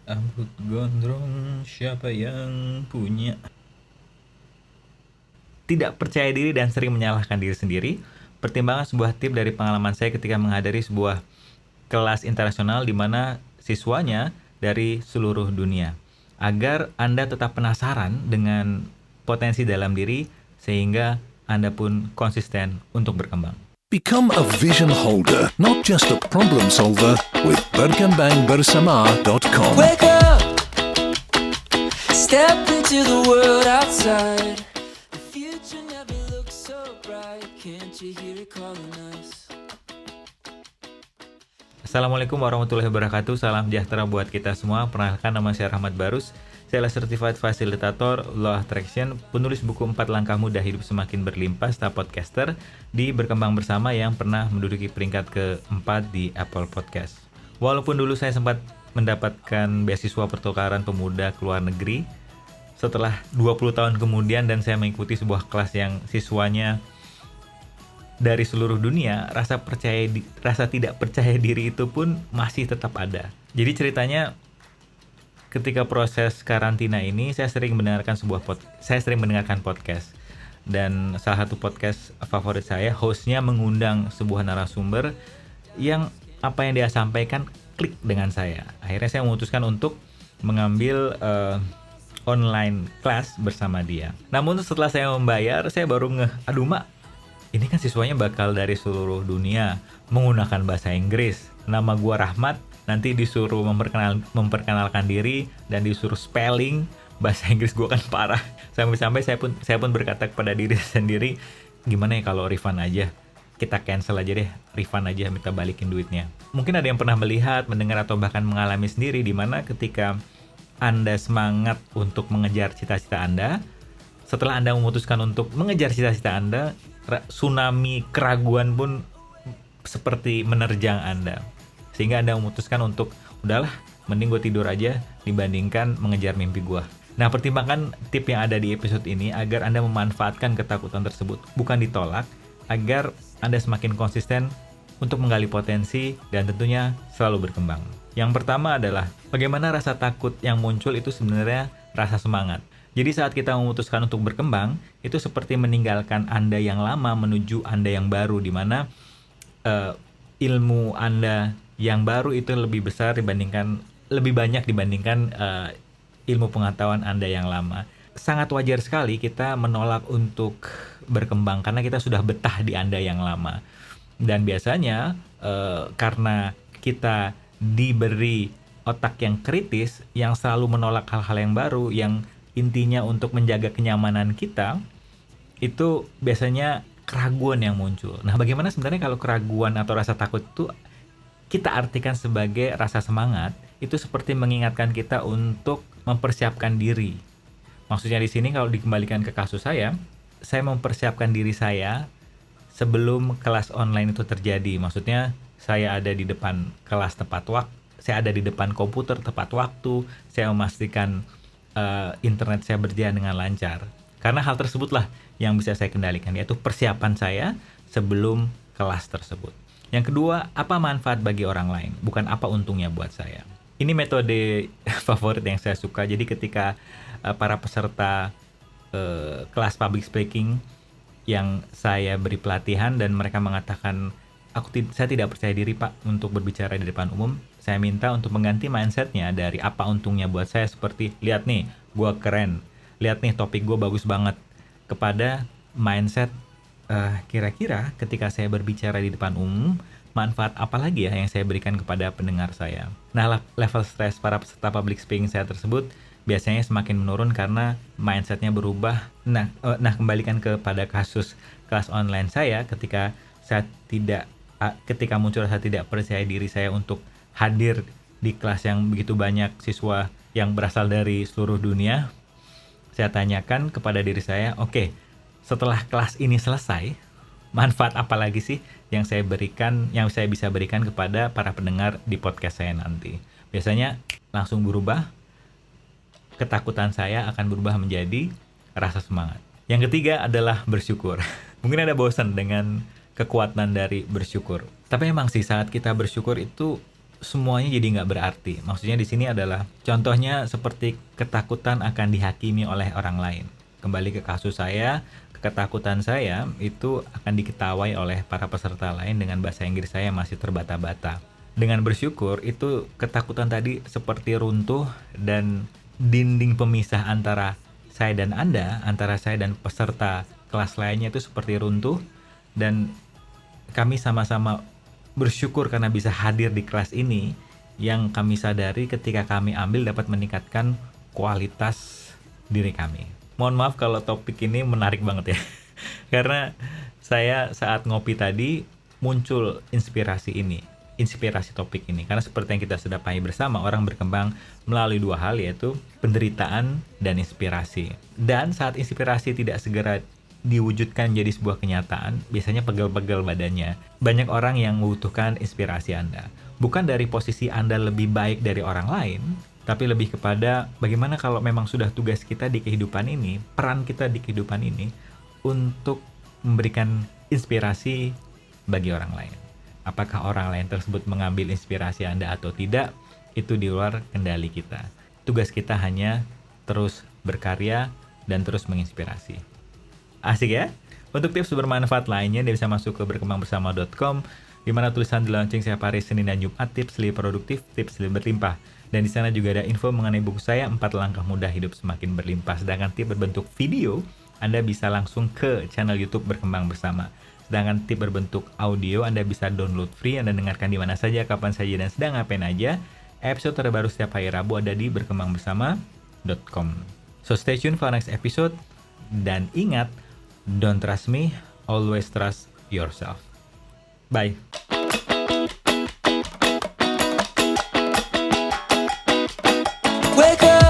Rambut gondrong, siapa yang punya? Tidak percaya diri dan sering menyalahkan diri sendiri. Pertimbangan sebuah tip dari pengalaman saya ketika menghadiri sebuah kelas internasional di mana siswanya dari seluruh dunia. Agar Anda tetap penasaran dengan potensi dalam diri, sehingga Anda pun konsisten untuk berkembang. Become a vision holder, not just a problem solver with berkembangbersama.com. Wake up, step into the world outside. The future never looks so bright. Can't you hear it calling us? Assalamualaikum warahmatullahi wabarakatuh. Salam sejahtera buat kita semua. Perkenalkan, nama saya Rahmat Barus. Saya adalah Certified Facilitator Law Attraction, penulis buku 4 Langkah Mudah Hidup Semakin Berlimpah, serta podcaster di Berkembang Bersama yang pernah menduduki peringkat ke-4 di Apple Podcast. Walaupun dulu saya sempat mendapatkan beasiswa pertukaran pemuda ke luar negeri, setelah 20 tahun kemudian dan saya mengikuti sebuah kelas yang siswanya dari seluruh dunia, rasa tidak percaya diri itu pun masih tetap ada. Jadi ceritanya, ketika proses karantina ini, saya sering mendengarkan podcast, dan salah satu podcast favorit saya, hostnya mengundang sebuah narasumber yang apa yang dia sampaikan klik dengan saya. Akhirnya saya memutuskan untuk mengambil online class bersama dia. Namun setelah saya membayar, saya baru aduh mak, ini kan siswanya bakal dari seluruh dunia, menggunakan bahasa Inggris. Nama gua Rahmat, nanti disuruh memperkenalkan diri dan disuruh spelling, bahasa Inggris gua kan parah. Sampai-sampai saya pun berkata kepada diri sendiri, gimana ya kalau refund aja? Kita cancel aja deh, refund aja, minta balikin duitnya. Mungkin ada yang pernah melihat, mendengar, atau bahkan mengalami sendiri, di mana ketika Anda semangat untuk mengejar cita-cita Anda, setelah Anda memutuskan untuk mengejar cita-cita Anda, tsunami keraguan pun seperti menerjang Anda, sehingga Anda memutuskan untuk udahlah, mending gue tidur aja dibandingkan mengejar mimpi gue. Nah, pertimbangkan tip yang ada di episode ini agar Anda memanfaatkan ketakutan tersebut, bukan ditolak, agar Anda semakin konsisten untuk menggali potensi dan tentunya selalu berkembang. Yang pertama adalah bagaimana rasa takut yang muncul itu sebenarnya rasa semangat. Jadi saat kita memutuskan untuk berkembang, itu seperti meninggalkan Anda yang lama menuju Anda yang baru, di mana ilmu Anda yang baru itu lebih banyak dibandingkan ilmu pengetahuan Anda yang lama. Sangat wajar sekali kita menolak untuk berkembang karena kita sudah betah di Anda yang lama. Dan biasanya karena kita diberi otak yang kritis, yang selalu menolak hal-hal yang baru, yang intinya untuk menjaga kenyamanan kita, itu biasanya keraguan yang muncul. Nah, bagaimana sebenarnya kalau keraguan atau rasa takut itu kita artikan sebagai rasa semangat? Itu seperti mengingatkan kita untuk mempersiapkan diri. Maksudnya di sini kalau dikembalikan ke kasus saya mempersiapkan diri saya sebelum kelas online itu terjadi. Maksudnya saya ada di depan kelas tepat waktu, saya ada di depan komputer tepat waktu, saya memastikan internet saya berjalan dengan lancar. Karena hal tersebutlah yang bisa saya kendalikan, yaitu persiapan saya sebelum kelas tersebut. Yang kedua, apa manfaat bagi orang lain, bukan apa untungnya buat saya. Ini metode favorit yang saya suka. Jadi ketika para peserta kelas public speaking yang saya beri pelatihan dan mereka mengatakan, saya tidak percaya diri Pak untuk berbicara di depan umum, saya minta untuk mengganti mindsetnya dari apa untungnya buat saya, seperti lihat nih, gue keren, lihat nih topik gue bagus banget, kepada mindset kira-kira ketika saya berbicara di depan umum, manfaat apa lagi ya yang saya berikan kepada pendengar saya. Nah, level stres para peserta public speaking saya tersebut biasanya semakin menurun karena mindsetnya berubah. Nah, kembalikan kepada kasus kelas online saya, ketika muncul rasa tidak percaya diri saya untuk hadir di kelas yang begitu banyak siswa yang berasal dari seluruh dunia, saya tanyakan kepada diri saya, oke, setelah kelas ini selesai, manfaat apa lagi sih yang saya bisa berikan kepada para pendengar di podcast saya nanti? Biasanya langsung berubah, ketakutan saya akan berubah menjadi rasa semangat. Yang ketiga adalah bersyukur. Mungkin ada bosan dengan kekuatan dari bersyukur. Tapi emang sih saat kita bersyukur itu semuanya jadi nggak berarti. Maksudnya di sini adalah contohnya seperti ketakutan akan dihakimi oleh orang lain. Kembali ke kasus saya, ketakutan saya itu akan diketawai oleh para peserta lain dengan bahasa Inggris saya masih terbata-bata. Dengan bersyukur itu ketakutan tadi seperti runtuh dan dinding pemisah antara saya dan Anda, antara saya dan peserta kelas lainnya itu seperti runtuh, dan kami sama-sama bersyukur karena bisa hadir di kelas ini yang kami sadari ketika kami ambil dapat meningkatkan kualitas diri kami. Mohon maaf kalau topik ini menarik banget ya. Karena saya saat ngopi tadi muncul inspirasi topik ini. Karena seperti yang kita sudah pahami bersama, orang berkembang melalui dua hal, yaitu penderitaan dan inspirasi. Dan saat inspirasi tidak segera diwujudkan jadi sebuah kenyataan, biasanya pegel-pegel badannya. Banyak orang yang membutuhkan inspirasi Anda. Bukan dari posisi Anda lebih baik dari orang lain, tapi lebih kepada bagaimana kalau memang sudah tugas kita di kehidupan ini, peran kita di kehidupan ini, untuk memberikan inspirasi bagi orang lain. Apakah orang lain tersebut mengambil inspirasi Anda atau tidak, itu di luar kendali kita. Tugas kita hanya terus berkarya dan terus menginspirasi. Asik ya? Untuk tips bermanfaat lainnya, Anda bisa masuk ke berkembangbersama.com, di mana tulisan di launching setiap hari Senin dan Jumat, tips lebih produktif, tips lebih berlimpah. Dan di sana juga ada info mengenai buku saya, 4 langkah mudah hidup semakin berlimpah. Sedangkan tips berbentuk video, Anda bisa langsung ke channel YouTube Berkembang Bersama. Sedangkan tips berbentuk audio, Anda bisa download free, Anda dengarkan di mana saja, kapan saja, dan sedang ngapain aja. Episode terbaru setiap hari Rabu ada di berkembangbersama.com. So stay tuned for next episode, dan ingat, don't trust me, always trust yourself. Bye. Wake up.